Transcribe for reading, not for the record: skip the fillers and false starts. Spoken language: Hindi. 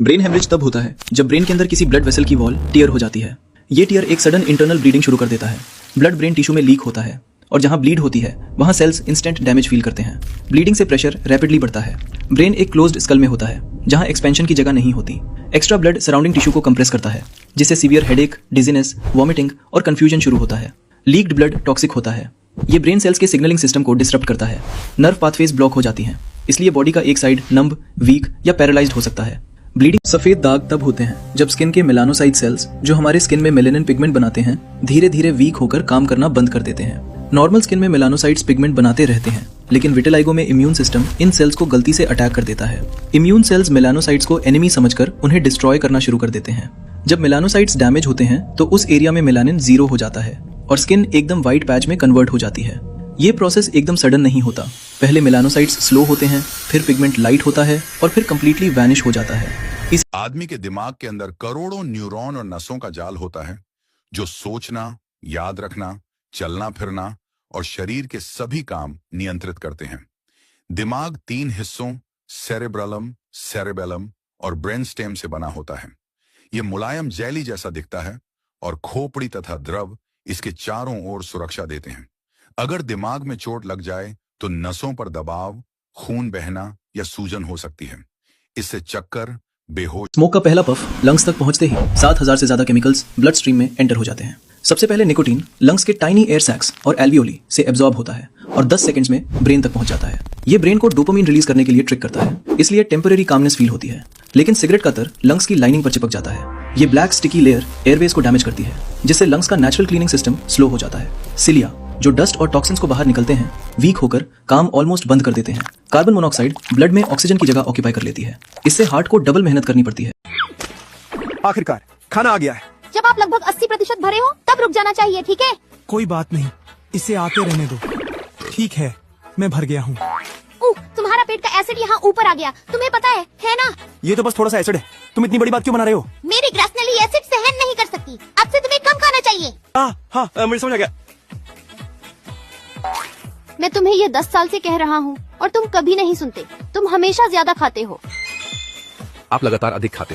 ब्रेन हेमरेज तब होता है जब ब्रेन के अंदर किसी ब्लड वेसल की वॉल टियर हो जाती है। ये टियर एक सडन इंटरनल ब्लीडिंग शुरू कर देता है। ब्लड ब्रेन टिश्यू में लीक होता है और जहां ब्लीड होती है वहां सेल्स इंस्टेंट डैमेज फील करते हैं। ब्लीडिंग से प्रेशर रैपिडली बढ़ता है। ब्रेन एक क्लोज्ड स्कल में होता है जहां एक्सपेंशन की जगह नहीं होती। एक्स्ट्रा ब्लड सराउंडिंग टिश्यू को कंप्रेस करता है जिससे सीवियर हेडेक, डिजीनेस, वॉमिटिंग और कंफ्यूजन शुरू होता है। लीक्ड ब्लड टॉक्सिक होता है। ये ब्रेन सेल्स के सिग्नलिंग सिस्टम को डिस्टर्ब करता है। नर्व पाथवेज ब्लॉक हो जाती हैं, इसलिए बॉडी का एक साइड नंब, वीक या पैरालाइज्ड हो सकता है। ब्लीडिंग सफेद दाग तब होते हैं जब स्किन के मेलानोसाइट सेल्स जो हमारे स्किन में मेलेनिन पिगमेंट बनाते हैं धीरे धीरे वीक होकर काम करना बंद कर देते हैं। नॉर्मल स्किन में मेलानोसाइट्स पिगमेंट बनाते रहते हैं, लेकिन विटिलाइगो में इम्यून सिस्टम इन सेल्स को गलती से अटैक कर देता है। इम्यून सेल्स मेलानोसाइट्स को एनिमी समझकर उन्हें डिस्ट्रॉय करना शुरू कर देते हैं। जब मेलानोसाइट्स डैमेज होते हैं तो उस एरिया में मेलानिन 0 हो जाता है और स्किन एकदम व्हाइट पैच में कन्वर्ट हो जाती है। ये प्रोसेस एकदम सडन नहीं होता। पहले मेलानोसाइट्स स्लो होते हैं, फिर पिगमेंट लाइट होता है और फिर कंप्लीटली वैनिश हो जाता है। इस आदमी के दिमाग के अंदर करोड़ों न्यूरॉन और नसों का जाल होता है जो सोचना, याद रखना, चलना फिरना और शरीर के सभी काम नियंत्रित करते हैं। दिमाग 3 हिस्सों सेरेब्रलम, सेरेबेलम और ब्रेन स्टेम से बना होता है। यह मुलायम जेली जैसा दिखता है और खोपड़ी तथा द्रव इसके चारों ओर सुरक्षा देते हैं। अगर दिमाग में चोट लग जाए तो नसों पर दबाव, खून बहना या सूजन हो सकती है। इससे चक्कर, बेहोश। स्मोक का पहला पफ लंग्स तक पहुंचते ही 7000 से ज्यादा केमिकल्स ब्लड स्ट्रीम में एंटर हो जाते हैं। सबसे पहले निकोटीन लंग्स के टाइनी एयर सैक्स और एल्वियोली से एब्जॉर्ब होता है और 10 सेकंड्स में ब्रेन तक पहुंच जाता है। ये ब्रेन को डोपामिन रिलीज करने के लिए ट्रिक करता है, इसलिए टेम्परेरी कामनेस फील होती है। लेकिन सिगरेट का तर लंग्स की लाइनिंग पर चिपक जाता है। ये ब्लैक स्टिकी लेयर एयरवेज को डैमेज करती है, जिससे लंग्स का नेचुरल क्लीनिंग सिस्टम स्लो हो जाता है। सिलिया जो डस्ट और टॉक्सिन्स को बाहर निकलते हैं वीक होकर काम ऑलमोस्ट बंद कर देते हैं। कार्बन मोनोऑक्साइड ब्लड में ऑक्सीजन की जगह ऑक्यूपाई कर लेती है। इससे हार्ट को डबल मेहनत करनी पड़ती है। आखिरकार खाना आ गया है। जब आप लगभग 80% भरे हो तब रुक जाना चाहिए, ठीक है? कोई बात नहीं, इसे आते रहने दो। ठीक है, मैं भर गया हूँ। तुम्हारा पेट का एसिड यहाँ ऊपर आ गया, तुम्हें पता है ना? ये तो बस थोड़ा सा एसिड है, तुम इतनी बड़ी बात क्यों बना रहे हो? मेरी ग्रेसनली एसिड सहन नहीं कर सकती, अब से तुम्हें कम खाना चाहिए। हाँ, मुझे समझ आ गया। मैं तुम्हें ये 10 साल से कह रहा हूँ और तुम कभी नहीं सुनते। तुम हमेशा ज्यादा खाते हो। आप लगातार अधिक खाते